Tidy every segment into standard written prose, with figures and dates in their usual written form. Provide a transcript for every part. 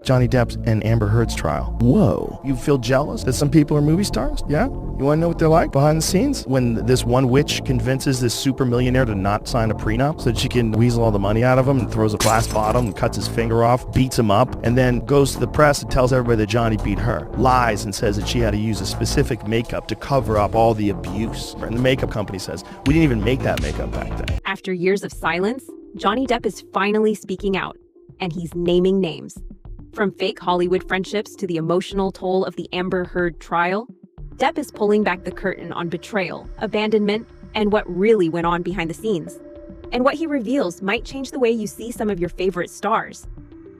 Johnny Depp's and Amber Heard's trial. Whoa. You feel jealous that some people are movie stars? Yeah? You want to know what they're like behind the scenes? When this one witch convinces this super millionaire to not sign a prenup so that she can weasel all the money out of him, and throws a glass bottom and cuts his finger off, beats him up, and then goes to the press and tells everybody that Johnny beat her. Lies and says that she had to use a specific makeup to cover up all the abuse. And the makeup company says, we didn't even make that makeup back then. After years of silence, Johnny Depp is finally speaking out, and he's naming names. From fake Hollywood friendships to the emotional toll of the Amber Heard trial, Depp is pulling back the curtain on betrayal, abandonment, and what really went on behind the scenes. And what he reveals might change the way you see some of your favorite stars.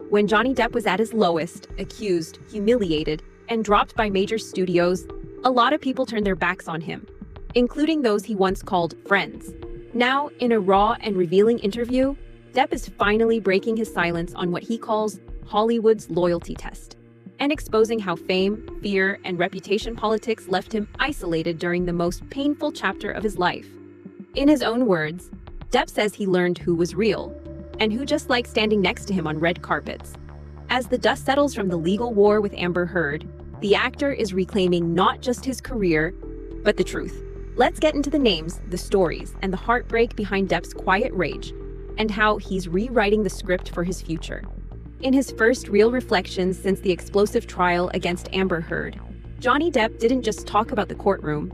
When Johnny Depp was at his lowest, accused, humiliated, and dropped by major studios, a lot of people turned their backs on him, including those he once called friends. Now, in a raw and revealing interview, Depp is finally breaking his silence on what he calls Hollywood's loyalty test, and exposing how fame, fear, and reputation politics left him isolated during the most painful chapter of his life. In his own words, Depp says he learned who was real, and who just liked standing next to him on red carpets. As the dust settles from the legal war with Amber Heard, the actor is reclaiming not just his career, but the truth. Let's get into the names, the stories, and the heartbreak behind Depp's quiet rage, and how he's rewriting the script for his future. In his first real reflections since the explosive trial against Amber Heard, Johnny Depp didn't just talk about the courtroom.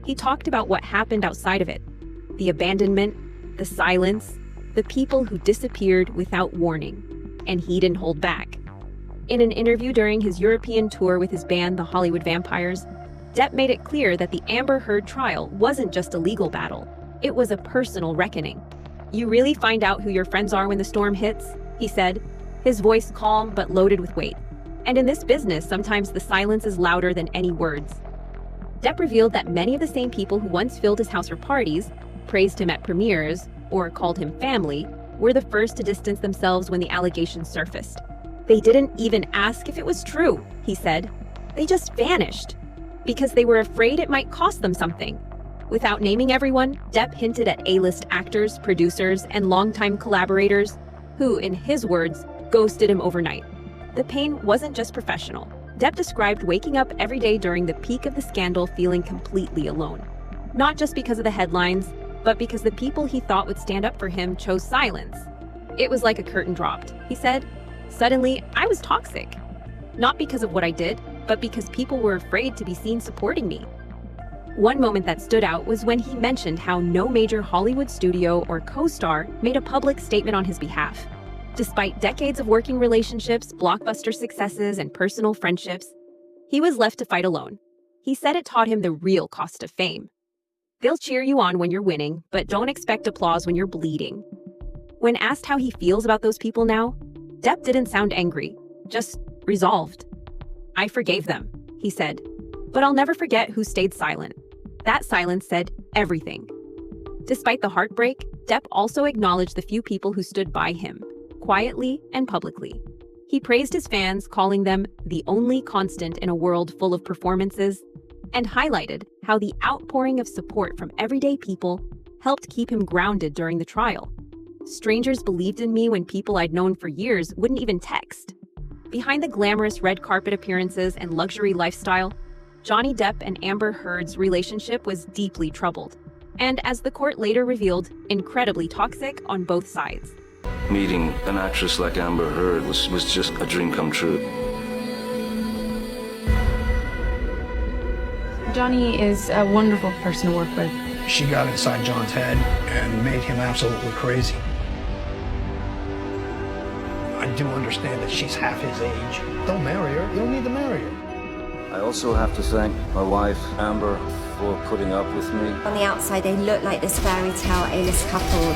He talked about what happened outside of it. The abandonment, the silence, the people who disappeared without warning. And he didn't hold back. In an interview during his European tour with his band, the Hollywood Vampires, Depp made it clear that the Amber Heard trial wasn't just a legal battle. It was a personal reckoning. "You really find out who your friends are when the storm hits," he said, his voice calm but loaded with weight. And in this business, sometimes the silence is louder than any words. Depp revealed that many of the same people who once filled his house for parties, praised him at premieres, or called him family, were the first to distance themselves when the allegations surfaced. "They didn't even ask if it was true," he said. "They just vanished, because they were afraid it might cost them something." Without naming everyone, Depp hinted at A-list actors, producers, and longtime collaborators who, in his words, ghosted him overnight. The pain wasn't just professional. Depp described waking up every day during the peak of the scandal feeling completely alone. Not just because of the headlines, but because the people he thought would stand up for him chose silence. "It was like a curtain dropped," he said. "Suddenly, I was toxic. Not because of what I did, but because people were afraid to be seen supporting me." One moment that stood out was when he mentioned how no major Hollywood studio or co-star made a public statement on his behalf. Despite decades of working relationships, blockbuster successes, and personal friendships, he was left to fight alone. He said it taught him the real cost of fame. "They'll cheer you on when you're winning, but don't expect applause when you're bleeding." When asked how he feels about those people now, Depp didn't sound angry, just resolved. "I forgave them," he said, "but I'll never forget who stayed silent." That silence said everything. Despite the heartbreak, Depp also acknowledged the few people who stood by him, quietly and publicly. He praised his fans, calling them the only constant in a world full of performances, and highlighted how the outpouring of support from everyday people helped keep him grounded during the trial. "Strangers believed in me when people I'd known for years wouldn't even text." Behind the glamorous red carpet appearances and luxury lifestyle, Johnny Depp and Amber Heard's relationship was deeply troubled, and as the court later revealed, incredibly toxic on both sides. Meeting an actress like Amber Heard was just a dream come true. Johnny is a wonderful person to work with. She got inside John's head and made him absolutely crazy. I do understand that she's half his age. Don't marry her. You don't need to marry her. I also have to thank my wife, Amber, for putting up with me. On the outside, they look like this fairy tale A-list couple.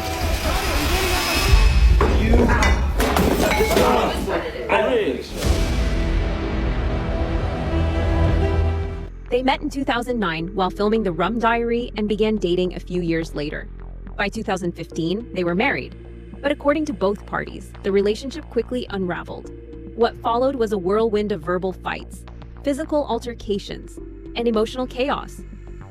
They met in 2009 while filming The Rum Diary and began dating a few years later. By 2015, they were married. But according to both parties, the relationship quickly unraveled. What followed was a whirlwind of verbal fights, physical altercations, and emotional chaos,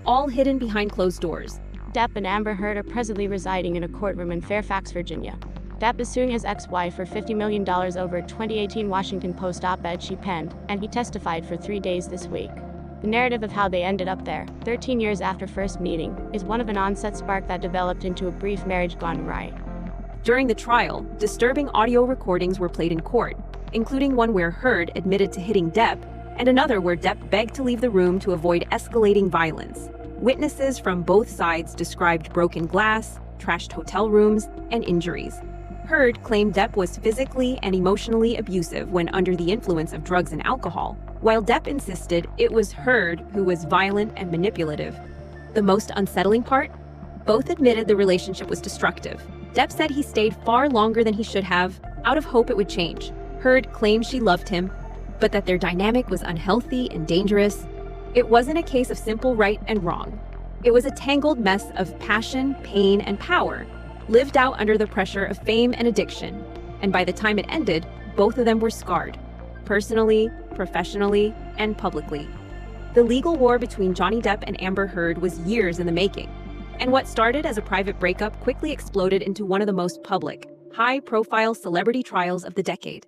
all hidden behind closed doors. Depp and Amber Heard are presently residing in a courtroom in Fairfax, Virginia. Depp is suing his ex-wife for $50 million over a 2018 Washington Post op-ed she penned, and he testified for 3 days this week. The narrative of how they ended up there, 13 years after first meeting, is one of an onset spark that developed into a brief marriage gone awry. During the trial, disturbing audio recordings were played in court, including one where Heard admitted to hitting Depp, and another where Depp begged to leave the room to avoid escalating violence. Witnesses from both sides described broken glass, trashed hotel rooms, and injuries. Heard claimed Depp was physically and emotionally abusive when under the influence of drugs and alcohol, while Depp insisted it was Heard who was violent and manipulative. The most unsettling part? Both admitted the relationship was destructive. Depp said he stayed far longer than he should have, out of hope it would change. Heard claimed she loved him, but that their dynamic was unhealthy and dangerous. It wasn't a case of simple right and wrong. It was a tangled mess of passion, pain, and power, lived out under the pressure of fame and addiction. And by the time it ended, both of them were scarred, personally, professionally, and publicly. The legal war between Johnny Depp and Amber Heard was years in the making, and what started as a private breakup quickly exploded into one of the most public, high-profile celebrity trials of the decade.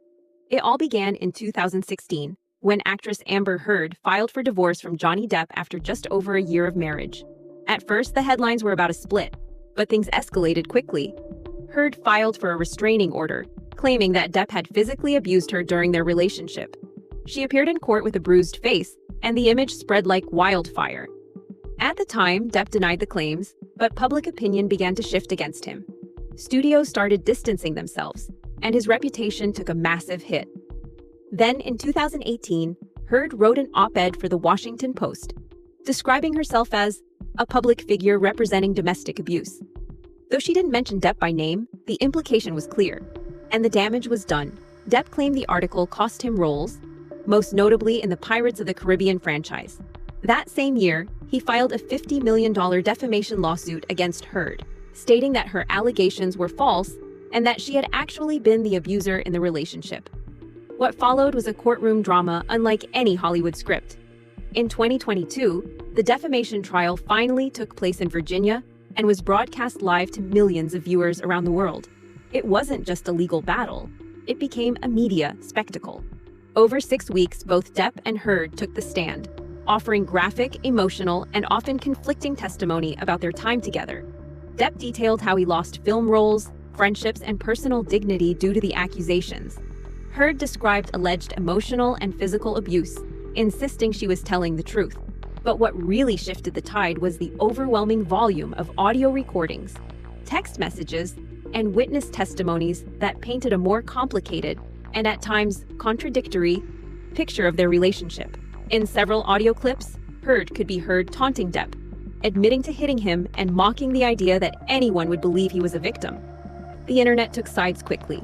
It all began in 2016, when actress Amber Heard filed for divorce from Johnny Depp after just over a year of marriage. At first, the headlines were about a split, but things escalated quickly. Heard filed for a restraining order, claiming that Depp had physically abused her during their relationship. She appeared in court with a bruised face, and the image spread like wildfire. At the time, Depp denied the claims, but public opinion began to shift against him. Studios started distancing themselves, and his reputation took a massive hit. Then, in 2018, Heard wrote an op-ed for the Washington Post, describing herself as a public figure representing domestic abuse. Though she didn't mention Depp by name, the implication was clear, and the damage was done. Depp claimed the article cost him roles, most notably in the Pirates of the Caribbean franchise. That same year, he filed a $50 million defamation lawsuit against Heard, stating that her allegations were false and that she had actually been the abuser in the relationship. What followed was a courtroom drama unlike any Hollywood script. In 2022, the defamation trial finally took place in Virginia and was broadcast live to millions of viewers around the world. It wasn't just a legal battle, it became a media spectacle. Over 6 weeks, both Depp and Heard took the stand, offering graphic, emotional, and often conflicting testimony about their time together. Depp detailed how he lost film roles, friendships, and personal dignity due to the accusations. Heard described alleged emotional and physical abuse, insisting she was telling the truth. But what really shifted the tide was the overwhelming volume of audio recordings, text messages, and witness testimonies that painted a more complicated, and at times contradictory, picture of their relationship. In several audio clips, Heard could be heard taunting Depp, admitting to hitting him and mocking the idea that anyone would believe he was a victim. The internet took sides quickly.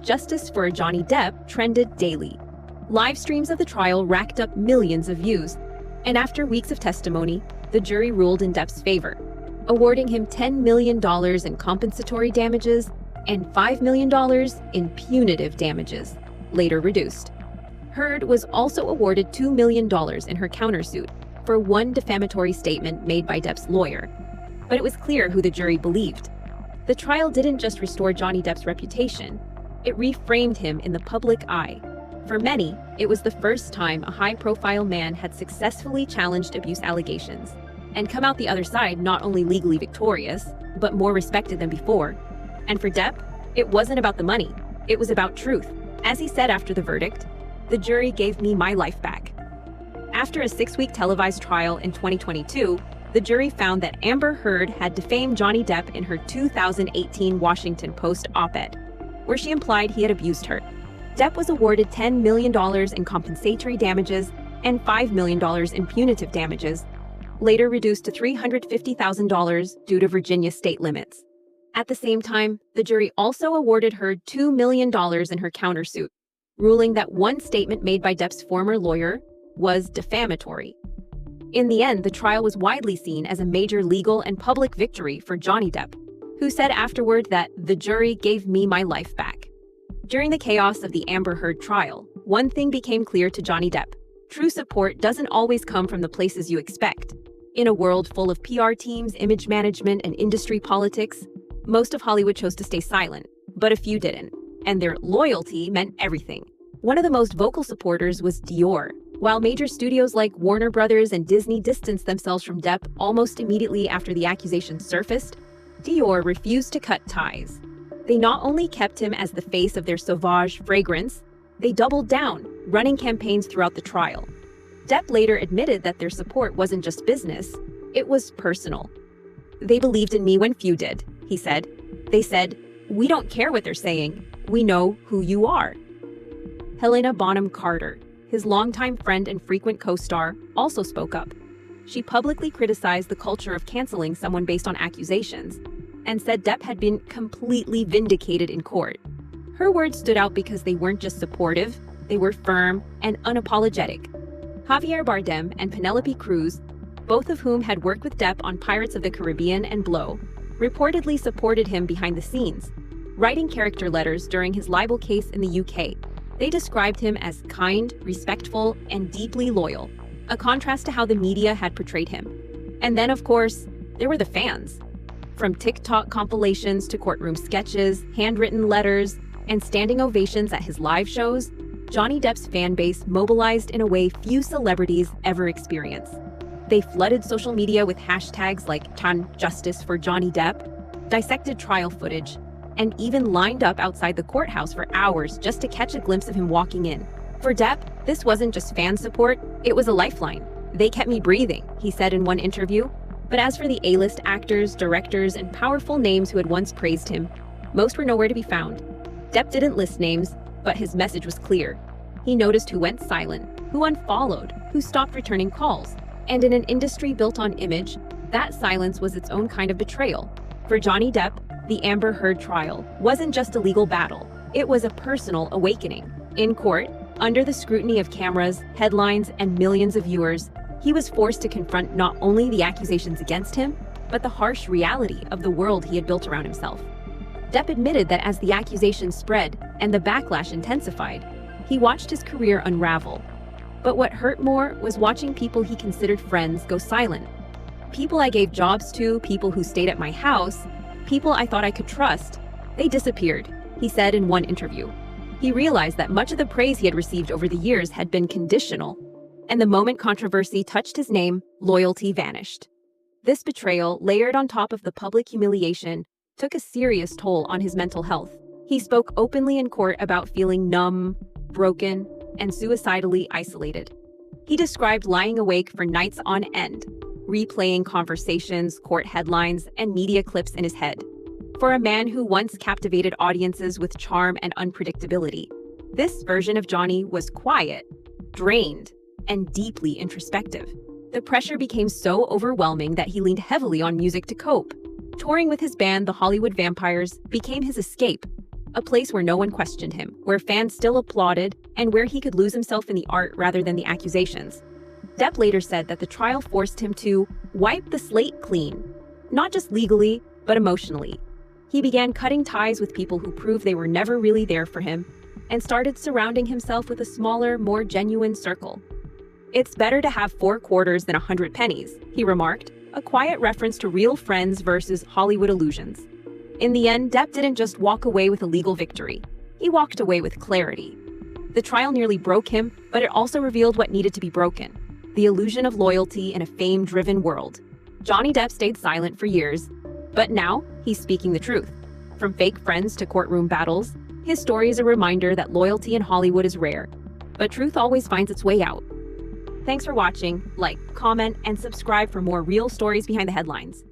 Justice for Johnny Depp trended daily. Live streams of the trial racked up millions of views, and after weeks of testimony, the jury ruled in Depp's favor, awarding him $10 million in compensatory damages and $5 million in punitive damages, later reduced. Heard was also awarded $2 million in her countersuit for one defamatory statement made by Depp's lawyer. But it was clear who the jury believed. The trial didn't just restore Johnny Depp's reputation, it reframed him in the public eye. For many, it was the first time a high-profile man had successfully challenged abuse allegations and come out the other side not only legally victorious, but more respected than before. And for Depp, it wasn't about the money, it was about truth. As he said after the verdict, "The jury gave me my life back." After a 6-week televised trial in 2022, the jury found that Amber Heard had defamed Johnny Depp in her 2018 Washington Post op-ed, where she implied he had abused her. Depp was awarded $10 million in compensatory damages and $5 million in punitive damages, later reduced to $350,000 due to Virginia state limits. At the same time, the jury also awarded her $2 million in her countersuit, ruling that one statement made by Depp's former lawyer was defamatory. In the end, the trial was widely seen as a major legal and public victory for Johnny Depp, who said afterward that "the jury gave me my life back." During the chaos of the Amber Heard trial, one thing became clear to Johnny Depp: true support doesn't always come from the places you expect. In a world full of PR teams, image management, and industry politics, Most of Hollywood chose to stay silent, but a few didn't, and their loyalty meant everything. One of the most vocal supporters was Dior. While major studios like Warner Brothers and Disney distanced themselves from Depp almost immediately after the accusations surfaced, Dior refused to cut ties. They not only kept him as the face of their Sauvage fragrance, they doubled down, running campaigns throughout the trial. Depp later admitted that their support wasn't just business, it was personal. "They believed in me when few did," he said. "They said, 'We don't care what they're saying. We know who you are.'" Helena Bonham Carter, his longtime friend and frequent co-star, also spoke up. She publicly criticized the culture of canceling someone based on accusations and said Depp had been completely vindicated in court. Her words stood out because they weren't just supportive, they were firm and unapologetic. Javier Bardem and Penelope Cruz, both of whom had worked with Depp on Pirates of the Caribbean and Blow, reportedly supported him behind the scenes, writing character letters during his libel case in the UK. They described him as kind, respectful, and deeply loyal, a contrast to how the media had portrayed him. And then, of course, there were the fans. From TikTok compilations to courtroom sketches, handwritten letters, and standing ovations at his live shows, Johnny Depp's fan base mobilized in a way few celebrities ever experience. They flooded social media with hashtags like #Justice for Johnny Depp, dissected trial footage, and even lined up outside the courthouse for hours just to catch a glimpse of him walking in. For Depp, this wasn't just fan support, it was a lifeline. "They kept me breathing," he said in one interview. But as for the A-list actors, directors, and powerful names who had once praised him, most were nowhere to be found. Depp didn't list names, but his message was clear. He noticed who went silent, who unfollowed, who stopped returning calls. And in an industry built on image, that silence was its own kind of betrayal. For Johnny Depp, the Amber Heard trial wasn't just a legal battle, it was a personal awakening. In court, under the scrutiny of cameras, headlines, and millions of viewers, he was forced to confront not only the accusations against him, but the harsh reality of the world he had built around himself. Depp admitted that as the accusations spread and the backlash intensified, he watched his career unravel. But what hurt more was watching people he considered friends go silent. "People I gave jobs to, people who stayed at my house, people I thought I could trust, they disappeared," he said in one interview. He realized that much of the praise he had received over the years had been conditional, and the moment controversy touched his name, loyalty vanished. This betrayal, layered on top of the public humiliation, took a serious toll on his mental health. He spoke openly in court about feeling numb, broken, and suicidally isolated. He described lying awake for nights on end, replaying conversations, court headlines, and media clips in his head. For a man who once captivated audiences with charm and unpredictability, this version of Johnny was quiet, drained, and deeply introspective. The pressure became so overwhelming that he leaned heavily on music to cope. Touring with his band, the Hollywood Vampires, became his escape, a place where no one questioned him, where fans still applauded, and where he could lose himself in the art rather than the accusations. Depp later said that the trial forced him to wipe the slate clean, not just legally, but emotionally. He began cutting ties with people who proved they were never really there for him, and started surrounding himself with a smaller, more genuine circle. "It's better to have 4 quarters than 100 pennies, he remarked, a quiet reference to real friends versus Hollywood illusions. In the end, Depp didn't just walk away with a legal victory. He walked away with clarity. The trial nearly broke him, but it also revealed what needed to be broken: the illusion of loyalty in a fame-driven world. Johnny Depp stayed silent for years, but now he's speaking the truth. From fake friends to courtroom battles, his story is a reminder that loyalty in Hollywood is rare, but truth always finds its way out. Thanks for watching. Like, comment, and subscribe for more real stories behind the headlines.